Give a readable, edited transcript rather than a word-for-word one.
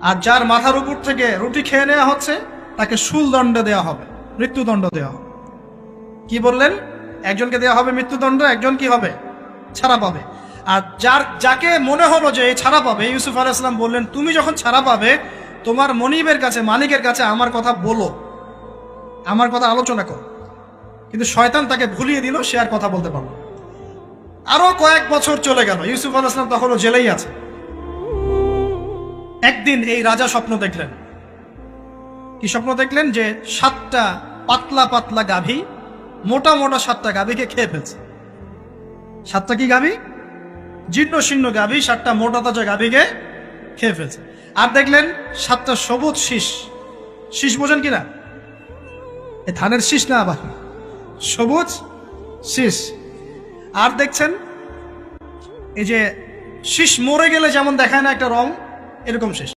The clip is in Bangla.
আর যার মাথার উপর থেকে রুটি খেয়ে নেওয়া হচ্ছে তাকে শুলদণ্ড দেওয়া হবে, মৃত্যুদণ্ড দেওয়া হবে। কি বললেন? একজনকে দেওয়া হবে মৃত্যুদণ্ড, একজন কি হবে? ছাড়া পাবে। আর যাকে মনে হলো যে এই ছাড়া পাবে, ইউসুফ আলাইহিস সালাম বললেন, তুমি যখন ছাড়া পাবে তোমার মনিবের কাছে, মালিকের কাছে আমার কথা বলো, আমার কথা আলোচনা করো। কিন্তু শয়তান তাকে ভুলিয়ে দিল, সে আর কথা বলতে পারল। আরো কয়েক বছর চলে গেল, ইউসুফ আলাইহিস সালাম তখনও জেলেই আছে। একদিন এই রাজা স্বপ্ন দেখলেন। কি স্বপ্ন দেখলেন? যে 7টা পাতলা পাতলা গাভী, মোটা মোটা 7টা গাভীকে খেয়ে ফেলছে। 7টা কি গাভী? জীর্ণ শীর্ণ গাভী, 7টা মোটা তাজা গাভীকে খেয়ে ফেলছে। আর দেখলেন 7টা সবুজ শীষ। শীষ বোঝেন কিনা? এই ধানের শীষ না, আবার সবুজ শীষ। আর দেখছেন এই যে শীষ মরে গেলে যেমন দেখায় না একটা রং, এরকম শীষ।